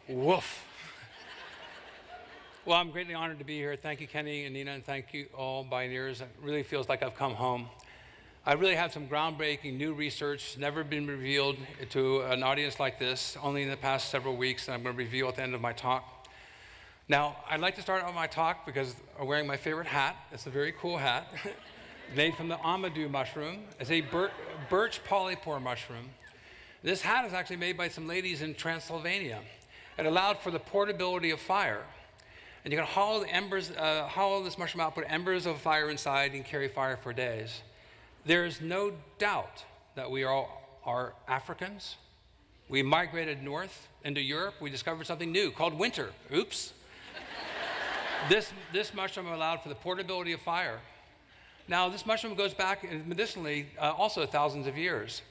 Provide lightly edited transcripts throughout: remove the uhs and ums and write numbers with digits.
Woof. Well, I'm greatly honored to be here. Thank you, Kenny and Nina, and thank you all, Bioneers. It really feels like I've come home. I really have some groundbreaking new research, never been revealed to an audience like this, only in the past several weeks, that I'm going to reveal at the end of my talk. Now, I'd like to start out my talk because I'm wearing my favorite hat. It's a very cool hat, made from the Amadou Mushroom. It's a birch polypore mushroom. This hat is actually made by some ladies in Transylvania. It allowed for the portability of fire. And you can hollow this mushroom out, put embers of fire inside, and carry fire for days. There is no doubt that we all are Africans. We migrated north into Europe. We discovered something new called winter. Oops. This mushroom allowed for the portability of fire. Now, this mushroom goes back medicinally also thousands of years.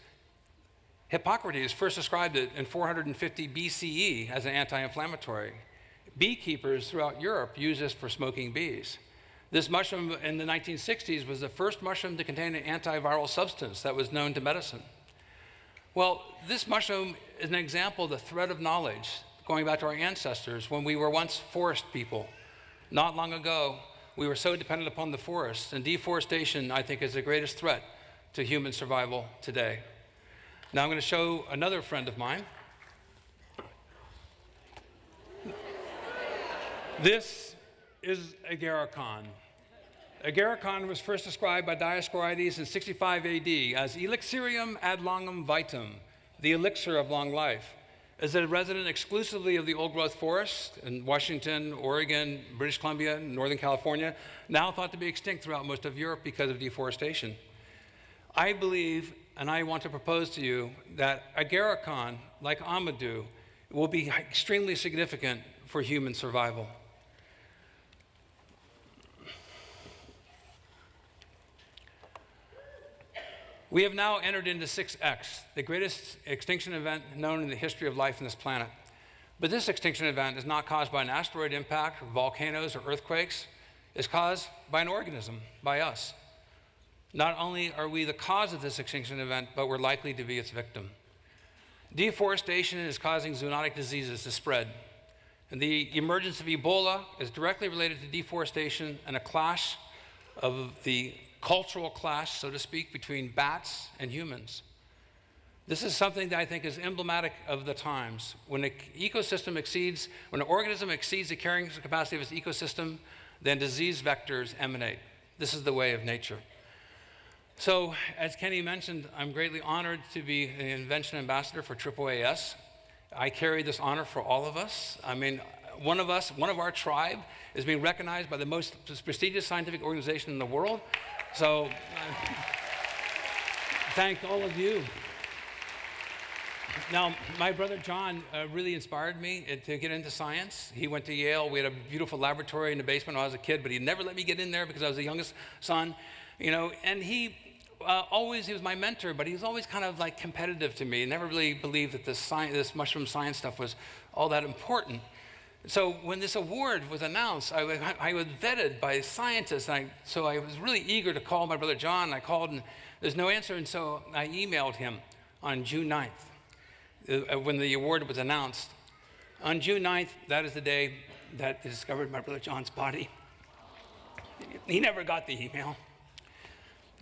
Hippocrates first described it in 450 BCE as an anti-inflammatory. Beekeepers throughout Europe used this for smoking bees. This mushroom in the 1960s was the first mushroom to contain an antiviral substance that was known to medicine. Well, this mushroom is an example of the thread of knowledge going back to our ancestors when we were once forest people. Not long ago, we were so dependent upon the forest, and deforestation, I think, is the greatest threat to human survival today. Now I'm going to show another friend of mine. This is agarikon. Agarikon was first described by Dioscorides in 65 AD as elixirium ad longum vitam, the elixir of long life. As a resident exclusively of the old-growth forest in Washington, Oregon, British Columbia, Northern California, now thought to be extinct throughout most of Europe because of deforestation. I believe, and I want to propose to you, that agarikon, like Amadou, will be extremely significant for human survival. We have now entered into 6X, the greatest extinction event known in the history of life on this planet. But this extinction event is not caused by an asteroid impact, volcanoes, or earthquakes. It's caused by an organism, by us. Not only are we the cause of this extinction event, but we're likely to be its victim. Deforestation is causing zoonotic diseases to spread. And the emergence of Ebola is directly related to deforestation and a clash of the cultural clash, so to speak, between bats and humans. This is something that I think is emblematic of the times. When an organism exceeds the carrying capacity of its ecosystem, then disease vectors emanate. This is the way of nature. So, as Kenny mentioned, I'm greatly honored to be an invention ambassador for AAAS. I carry this honor for all of us. I mean, one of our tribe is being recognized by the most prestigious scientific organization in the world. So, thank all of you. Now, my brother John really inspired me to get into science. He went to Yale. We had a beautiful laboratory in the basement when I was a kid, but he never let me get in there because I was the youngest son, and he was my mentor, but he was always kind of like competitive to me. He never really believed that this mushroom science stuff was all that important. So when this award was announced, I was vetted by scientists, so I was really eager to call my brother John. I called, and there's no answer, and so I emailed him on June 9th, when the award was announced. On June 9th, that is the day that they discovered my brother John's body. He never got the email.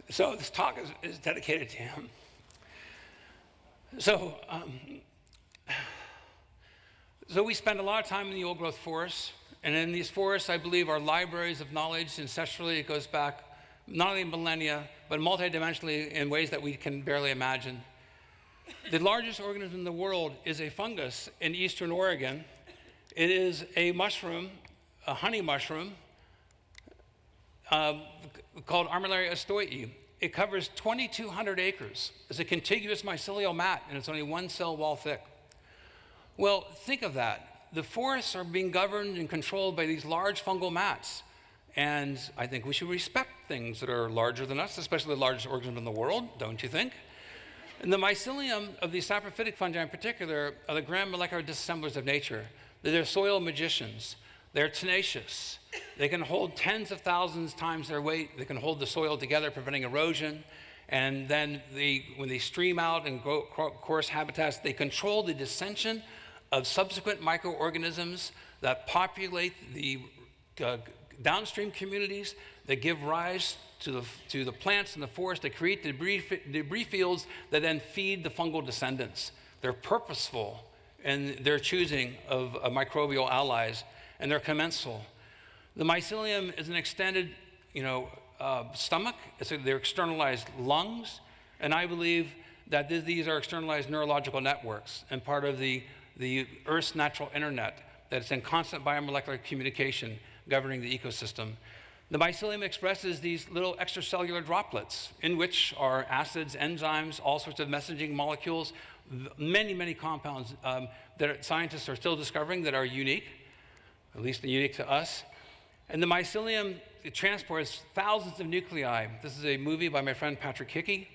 So this talk is dedicated to him. So we spend a lot of time in the old-growth forests, and in these forests, I believe, are libraries of knowledge. Ancestrally, it goes back not only millennia, but multidimensionally in ways that we can barely imagine. The largest organism in the world is a fungus in eastern Oregon. It is a mushroom, a honey mushroom, called Armillaria astoi. It covers 2,200 acres. It's a contiguous mycelial mat, and it's only one cell wall thick. Well, think of that. The forests are being governed and controlled by these large fungal mats. And I think we should respect things that are larger than us, especially the largest organism in the world, don't you think? And the mycelium of these saprophytic fungi in particular are the grand molecular disassemblers of nature. They're soil magicians. They're tenacious. They can hold tens of thousands times their weight. They can hold the soil together, preventing erosion. And then when they stream out and grow coarse habitats, they control the descension of subsequent microorganisms that populate the downstream communities that give rise to the plants in the forest that create debris fields that then feed the fungal descendants. They're purposeful in their choosing of microbial allies, and they're commensal. The mycelium is an extended, stomach. They're externalized lungs, and I believe that these are externalized neurological networks and part of the Earth's natural internet that's in constant biomolecular communication governing the ecosystem. The mycelium expresses these little extracellular droplets in which are acids, enzymes, all sorts of messaging molecules, many, many compounds that scientists are still discovering that are unique, at least unique to us. And the mycelium transports thousands of nuclei. This is a movie by my friend Patrick Hickey.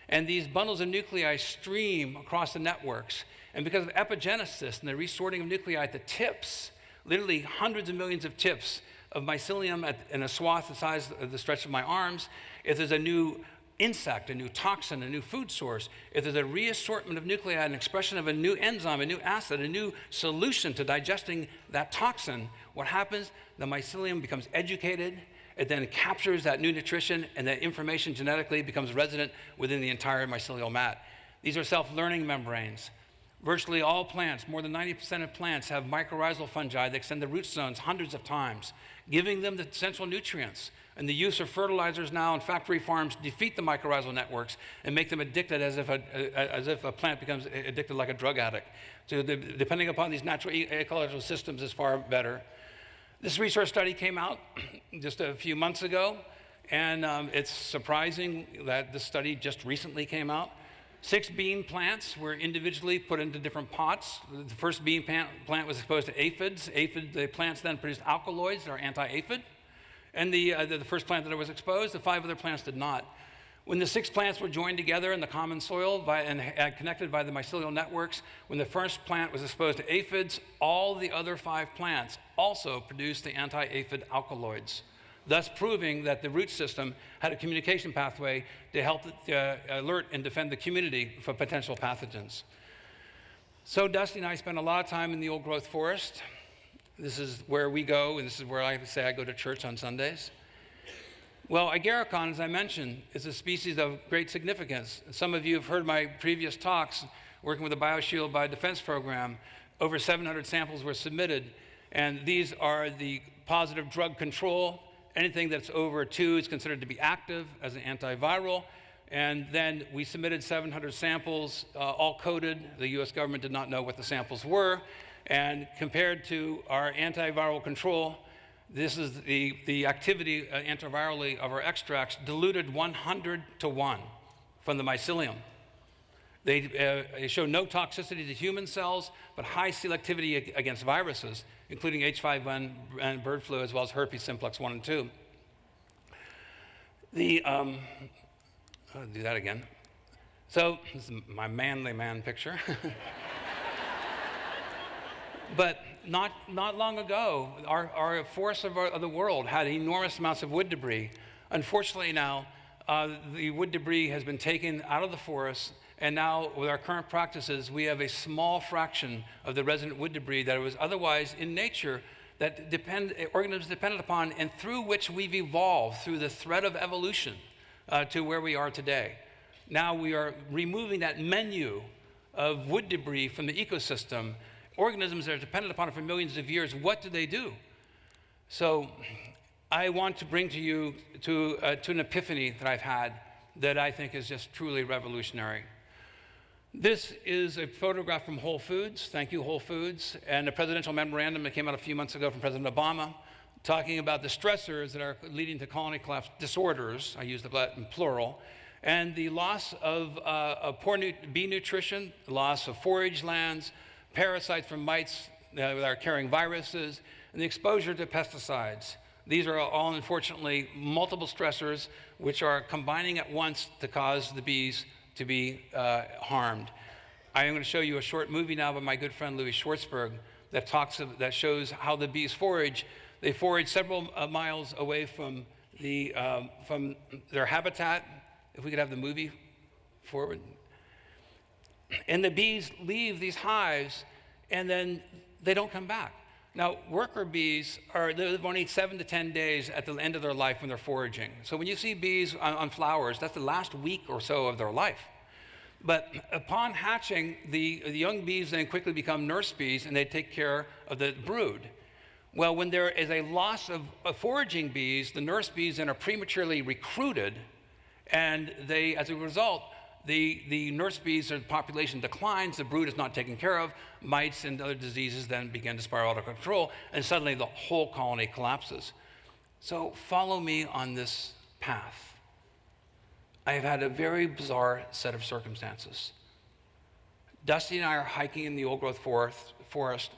And these bundles of nuclei stream across the networks. And because of epigenesis and the resorting of nuclei at the tips, literally hundreds of millions of tips of mycelium in a swath the size of the stretch of my arms, if there's a new insect, a new toxin, a new food source, if there's a reassortment of nuclei, an expression of a new enzyme, a new acid, a new solution to digesting that toxin, what happens? The mycelium becomes educated. It then captures that new nutrition, and that information genetically becomes resident within the entire mycelial mat. These are self-learning membranes. Virtually all plants, more than 90% of plants, have mycorrhizal fungi that extend the root zones hundreds of times, giving them the essential nutrients. And the use of fertilizers now in factory farms defeat the mycorrhizal networks and make them addicted as if a plant becomes addicted like a drug addict. So depending upon these natural ecological systems is far better. This research study came out just a few months ago, and it's surprising that this study just recently came out. 6 bean plants were individually put into different pots. The first bean plant was exposed to aphids. The plants then produced alkaloids that are anti-aphid. And the first plant that was exposed, the 5 other plants did not. When the 6 plants were joined together in the common soil and connected by the mycelial networks, when the first plant was exposed to aphids, all the other 5 plants also produced the anti-aphid alkaloids, thus proving that the root system had a communication pathway to help alert and defend the community from potential pathogens. So Dusty and I spent a lot of time in the old growth forest. This is where we go, and this is where I say I go to church on Sundays. Well, Agaricon, as I mentioned, is a species of great significance. Some of you have heard my previous talks working with the BioShield Biodefense Program. Over 700 samples were submitted, and these are the positive drug control. Anything that's over 2 is considered to be active as an antiviral. And then we submitted 700 samples, all coded. The US government did not know what the samples were. And compared to our antiviral control, this is the activity antivirally of our extracts, diluted 100 to 1 from the mycelium. They show no toxicity to human cells, but high selectivity against viruses, including H5N and bird flu, as well as herpes simplex 1 and 2. I'll do that again. So this is my manly man picture. But not long ago, our forests of the world had enormous amounts of wood debris. Unfortunately now, the wood debris has been taken out of the forest, and now with our current practices, we have a small fraction of the resident wood debris that was otherwise in nature that organisms depended upon and through which we've evolved through the thread of evolution to where we are today. Now we are removing that menu of wood debris from the ecosystem. Organisms that are dependent upon it for millions of years, what do? So I want to bring to you to an epiphany that I've had that I think is just truly revolutionary. This is a photograph from Whole Foods. Thank you, Whole Foods. And a presidential memorandum that came out a few months ago from President Obama talking about the stressors that are leading to colony collapse disorders. I use the in plural. And the loss of poor bee nutrition, the loss of forage lands, parasites from mites that are carrying viruses, and the exposure to pesticides. These are all, unfortunately, multiple stressors which are combining at once to cause the bees to be harmed. I am going to show you a short movie now by my good friend Louis Schwartzberg that shows how the bees forage. They forage several miles away from their habitat. If we could have the movie forward. And the bees leave these hives and then they don't come back. Now, worker bees live only 7 to 10 days at the end of their life when they're foraging. So when you see bees on flowers, that's the last week or so of their life. But upon hatching, the young bees then quickly become nurse bees, and they take care of the brood. Well, when there is a loss of foraging bees, the nurse bees then are prematurely recruited, and they, as a result, the nurse bees' population declines, the brood is not taken care of, mites and other diseases then begin to spiral out of control, and suddenly the whole colony collapses. So follow me on this path. I have had a very bizarre set of circumstances. Dusty and I are hiking in the old-growth forest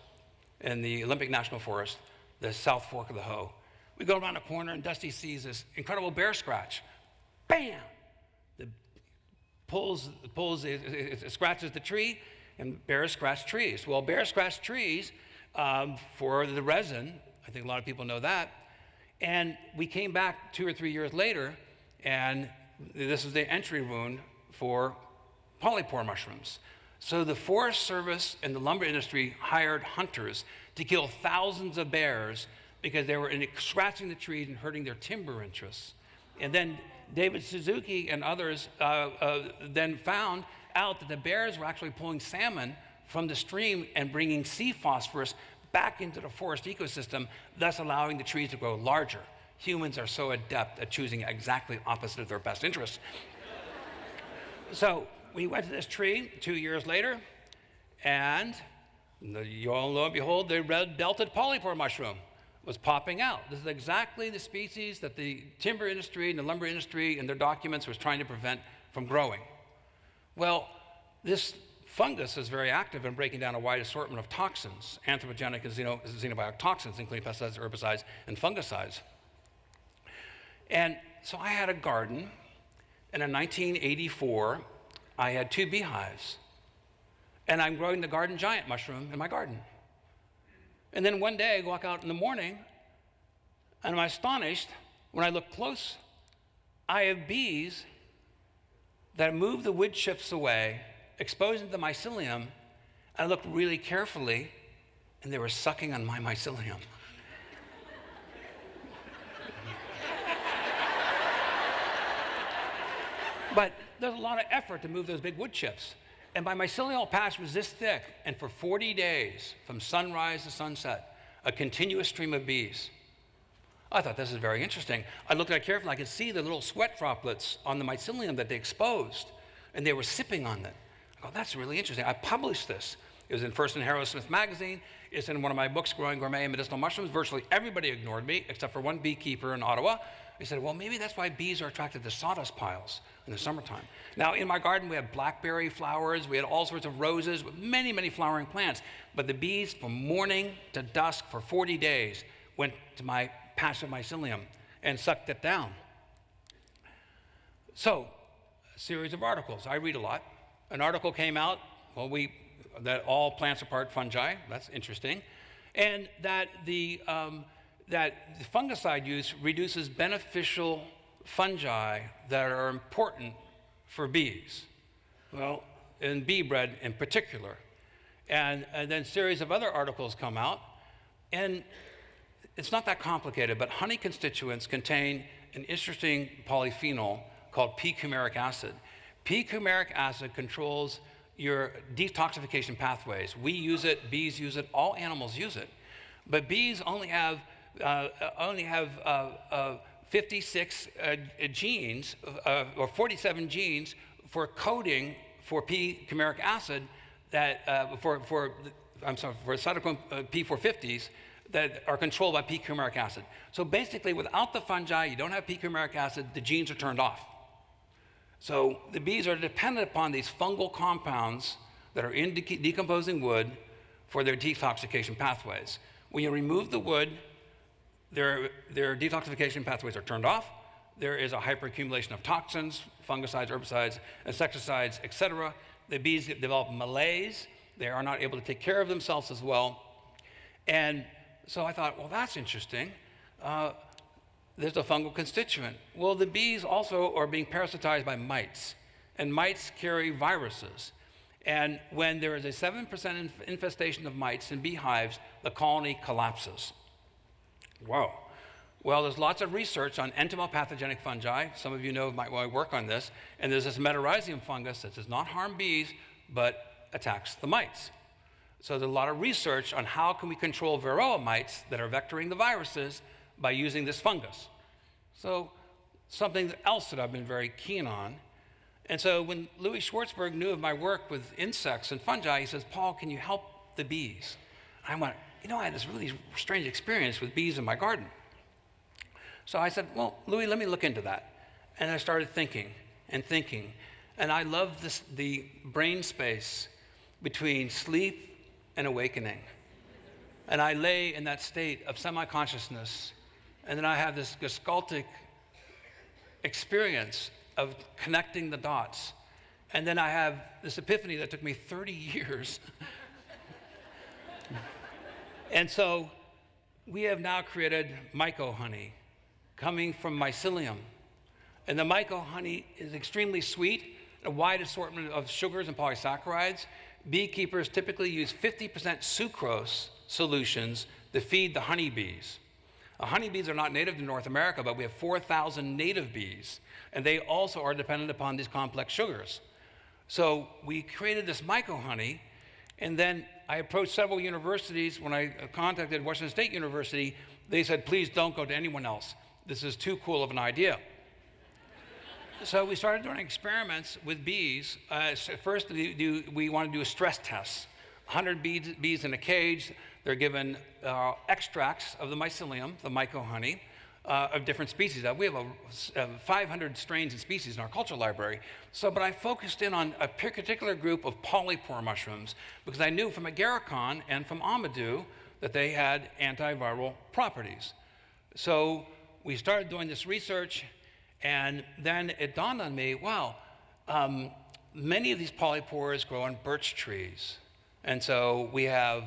in the Olympic National Forest, the South Fork of the Hoh. We go around a corner, and Dusty sees this incredible bear scratch. Bam! It scratches the tree, and bears scratch trees. Well, bears scratch trees for the resin. I think a lot of people know that. And we came back 2 or 3 years later, and this is the entry wound for polypore mushrooms. So the Forest Service and the lumber industry hired hunters to kill thousands of bears because they were scratching the trees and hurting their timber interests. And then David Suzuki and others then found out that the bears were actually pulling salmon from the stream and bringing sea phosphorus back into the forest ecosystem, thus allowing the trees to grow larger. Humans are so adept at choosing exactly opposite of their best interests. So we went to this tree 2 years later, and lo and behold, the red-belted polypore mushroom was popping out. This is exactly the species that the timber industry and the lumber industry in their documents was trying to prevent from growing. Well, this fungus is very active in breaking down a wide assortment of toxins, anthropogenic and xenobiotic toxins, including pesticides, herbicides, and fungicides. And so I had a garden, and in 1984, I had 2 beehives, and I'm growing the garden giant mushroom in my garden. And then one day I walk out in the morning, and I'm astonished when I look close. I have bees that move the wood chips away, exposing the mycelium. I looked really carefully, and they were sucking on my mycelium. But there's a lot of effort to move those big wood chips. And my mycelial patch was this thick, and for 40 days, from sunrise to sunset, a continuous stream of bees. I thought this is very interesting. I looked at it carefully. I could see the little sweat droplets on the mycelium that they exposed, and they were sipping on it. I go, that's really interesting. I published this. It was in First and Harrow Smith magazine. It's in one of my books, Growing Gourmet and Medicinal Mushrooms. Virtually everybody ignored me, except for one beekeeper in Ottawa. He said, well, maybe that's why bees are attracted to sawdust piles in the summertime. Now, in my garden, we had blackberry flowers. We had all sorts of roses with many, many flowering plants. But the bees, from morning to dusk for 40 days, went to my patch of mycelium and sucked it down. So, a series of articles. I read a lot. An article came out, that all plants are part fungi. That's interesting. And that the fungicide use reduces beneficial fungi that are important for bees. Well, in bee bread in particular. And then a series of other articles come out. And it's not that complicated, but honey constituents contain an interesting polyphenol called p-coumaric acid. P-coumaric acid controls your detoxification pathways. We use it, bees use it, all animals use it. But bees only have 56 genes, or 47 genes for coding for p-coumaric acid for cytochrome P450s that are controlled by p-coumaric acid. So basically, without the fungi, you don't have p-coumaric acid, the genes are turned off. So the bees are dependent upon these fungal compounds that are in decomposing wood for their detoxification pathways. When you remove the wood, their detoxification pathways are turned off. There is a hyperaccumulation of toxins, fungicides, herbicides, insecticides, etc. The bees develop malaise. They are not able to take care of themselves as well. And so I thought, well, that's interesting. There's a fungal constituent. Well, the bees also are being parasitized by mites, and mites carry viruses. And when there is a 7% infestation of mites in beehives, the colony collapses. Whoa. Well, there's lots of research on entomopathogenic fungi. Some of you know my work on this. And there's this metarhizium fungus that does not harm bees, but attacks the mites. So there's a lot of research on how can we control varroa mites that are vectoring the viruses by using this fungus. So something else that I've been very keen on. And so when Louis Schwartzberg knew of my work with insects and fungi, he says, Paul, can you help the bees? I went, I had this really strange experience with bees in my garden. So I said, well, Louis, let me look into that. And I started thinking. And I love the brain space between sleep and awakening. And I lay in that state of semi-consciousness. And then I have this Gestaltic experience of connecting the dots. And then I have this epiphany that took me 30 years. And so we have now created MycoHoney, coming from mycelium. And the MycoHoney is extremely sweet, a wide assortment of sugars and polysaccharides. Beekeepers typically use 50% sucrose solutions to feed the honeybees. Honeybees are not native to North America, but we have 4,000 native bees, and they also are dependent upon these complex sugars. So we created this MycoHoney, and then I approached several universities. When I contacted Washington State University, they said, please don't go to anyone else. This is too cool of an idea. So we started doing experiments with bees. First, we want to do a stress test. 100 bees in a cage. They're given extracts of the mycelium, the MycoHoney, of different species. We have 500 strains and species in our cultural library. But I focused in on a particular group of polypore mushrooms because I knew from agarikon and from Amadou that they had antiviral properties. So we started doing this research, and then it dawned on me, wow, many of these polypores grow on birch trees. And so we have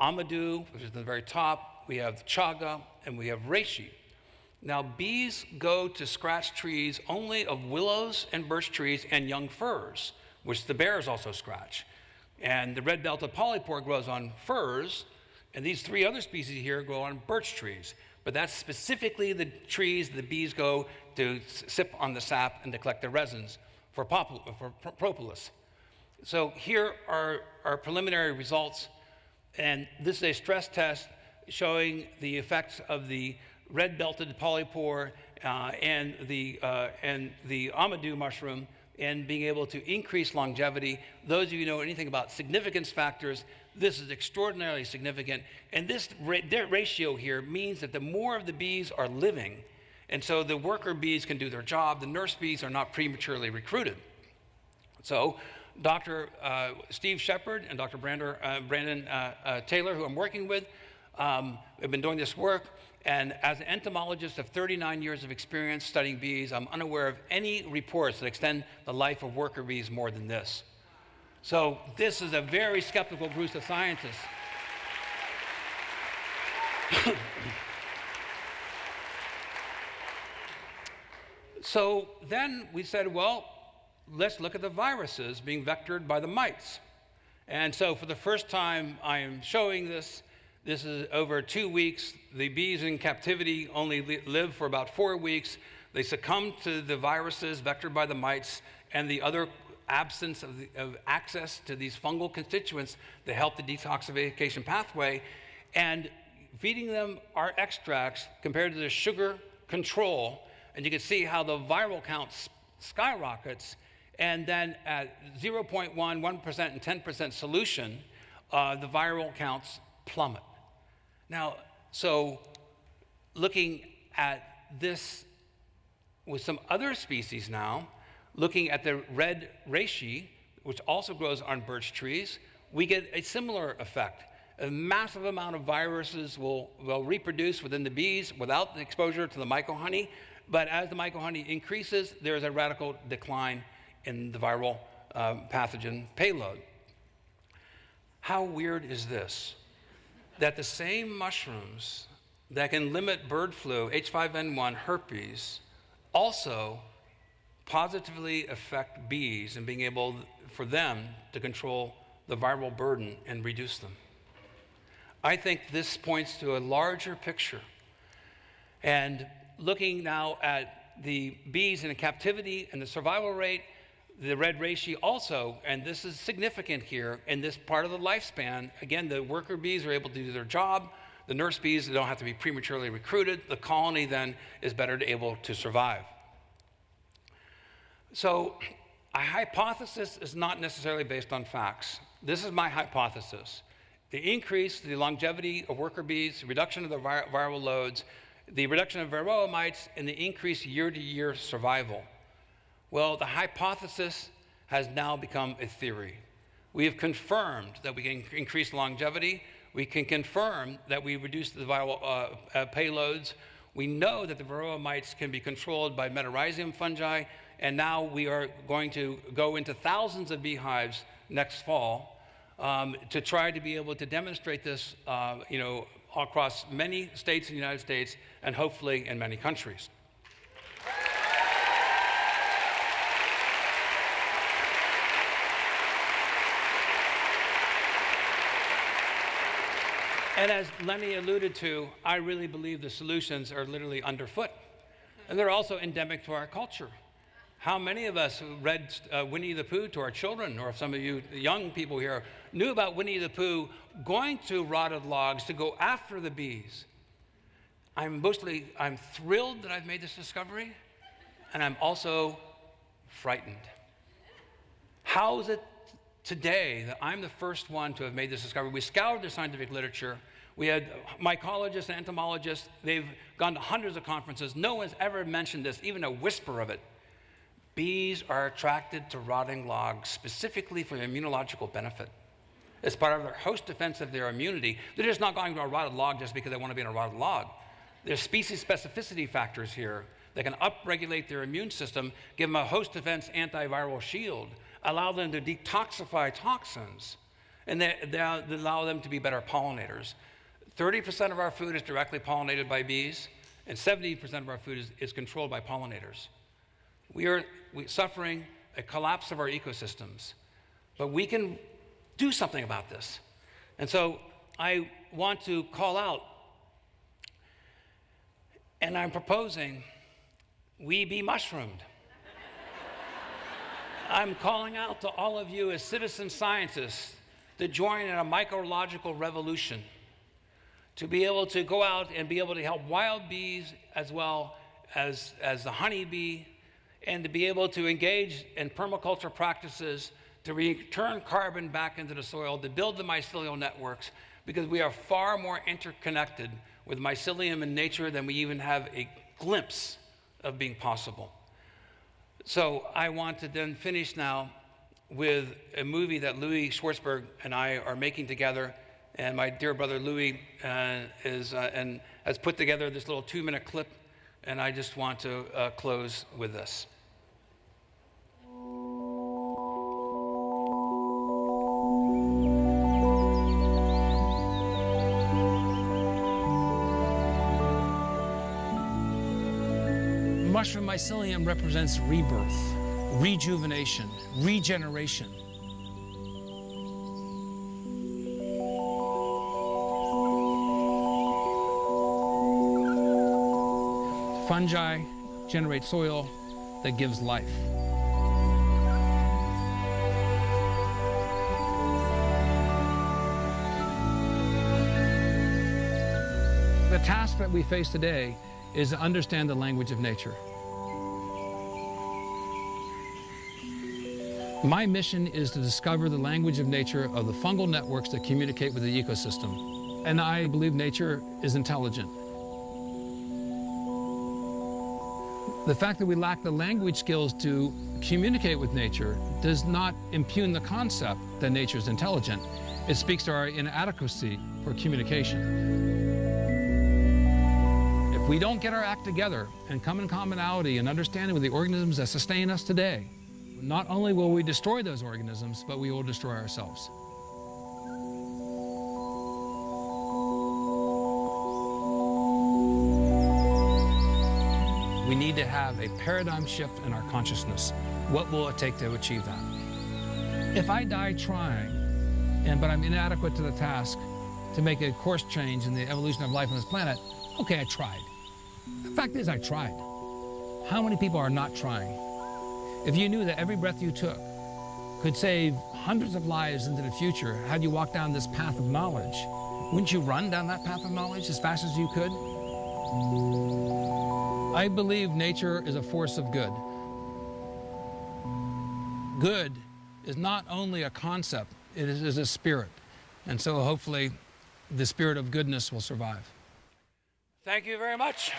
Amadou, which is at the very top, we have chaga, and we have reishi. Now, bees go to scratch trees only of willows and birch trees and young firs, which the bears also scratch. And the red-belted polypore grows on firs, and these three other species here grow on birch trees. But that's specifically the trees the bees go to sip on the sap and to collect the resins for propolis. So here are our preliminary results, and this is a stress test showing the effects of the red-belted polypore and the Amadou mushroom and being able to increase longevity. Those of you who know anything about significance factors, this is extraordinarily significant. And this ratio here means that the more of the bees are living, and so the worker bees can do their job, the nurse bees are not prematurely recruited. So Dr. Steve Shepard and Dr. Brandon Taylor, who I'm working with, have been doing this work. And as an entomologist of 39 years of experience studying bees, I'm unaware of any reports that extend the life of worker bees more than this. So this is a very skeptical group of scientists. So then we said, well, let's look at the viruses being vectored by the mites. And so for the first time I am showing this. This is over 2 weeks. The bees in captivity only live for about 4 weeks. They succumb to the viruses vectored by the mites and the other absence of access to these fungal constituents that help the detoxification pathway. And feeding them our extracts compared to the sugar control, and you can see how the viral count skyrockets. And then at 0.1%, 1%, and 10% solution, the viral counts plummet. Now, so looking at this with some other species now, looking at the red reishi, which also grows on birch trees, we get a similar effect. A massive amount of viruses will reproduce within the bees without the exposure to the MycoHoney, but as the MycoHoney increases, there is a radical decline in the viral pathogen payload. How weird is this? That the same mushrooms that can limit bird flu, H5N1, herpes, also positively affect bees and being able for them to control the viral burden and reduce them. I think this points to a larger picture. And looking now at the bees in captivity and the survival rate, the red reishi also, and this is significant here in this part of the lifespan. Again, the worker bees are able to do their job. The nurse bees don't have to be prematurely recruited. The colony then is better able to survive. So a hypothesis is not necessarily based on facts. This is my hypothesis. The increase, the longevity of worker bees, reduction of the viral loads, the reduction of varroa mites, and the increased year-to-year survival. Well, the hypothesis has now become a theory. We have confirmed that we can increase longevity. We can confirm that we reduce the viral payloads. We know that the varroa mites can be controlled by metarhizium fungi, and now we are going to go into thousands of beehives next fall to try to be able to demonstrate this, across many states in the United States and hopefully in many countries. And as Lenny alluded to, I really believe the solutions are literally underfoot. And they're also endemic to our culture. How many of us read Winnie the Pooh to our children, or some of you young people here knew about Winnie the Pooh going to rotted logs to go after the bees? I'm thrilled that I've made this discovery, and I'm also frightened. How is it today that I'm the first one to have made this discovery? We scoured the scientific literature. We had mycologists and entomologists. They've gone to hundreds of conferences. No one's ever mentioned this, even a whisper of it. Bees are attracted to rotting logs specifically for immunological benefit. It's part of their host defense of their immunity. They're just not going to a rotted log just because they want to be in a rotted log. There's species specificity factors here that can upregulate their immune system, give them a host defense antiviral shield, allow them to detoxify toxins, and they allow them to be better pollinators. 30% of our food is directly pollinated by bees, and 70% of our food is controlled by pollinators. We're suffering a collapse of our ecosystems, but we can do something about this. And so I want to call out, and I'm proposing we be mushroomed. I'm calling out to all of you as citizen scientists to join in a mycological revolution, to be able to go out and be able to help wild bees as well as the honeybee, and to be able to engage in permaculture practices to return carbon back into the soil, to build the mycelial networks, because we are far more interconnected with mycelium in nature than we even have a glimpse of being possible. So I want to then finish now with a movie that Louis Schwartzberg and I are making together, and my dear brother Louis has put together this little 2-minute clip, and I just want to close with this. Mushroom mycelium represents rebirth, rejuvenation, regeneration. Fungi generate soil that gives life. The task that we face today is to understand the language of nature. My mission is to discover the language of nature of the fungal networks that communicate with the ecosystem. And I believe nature is intelligent. The fact that we lack the language skills to communicate with nature does not impugn the concept that nature is intelligent. It speaks to our inadequacy for communication. If we don't get our act together and come in commonality and understanding with the organisms that sustain us today, not only will we destroy those organisms, but we will destroy ourselves. We need to have a paradigm shift in our consciousness. What will it take to achieve that? If I die trying, but I'm inadequate to the task to make a course change in the evolution of life on this planet, okay, I tried. The fact is, I tried. How many people are not trying? If you knew that every breath you took could save hundreds of lives into the future, had you walked down this path of knowledge, wouldn't you run down that path of knowledge as fast as you could? I believe nature is a force of good. Good is not only a concept, it is a spirit. And so hopefully the spirit of goodness will survive. Thank you very much.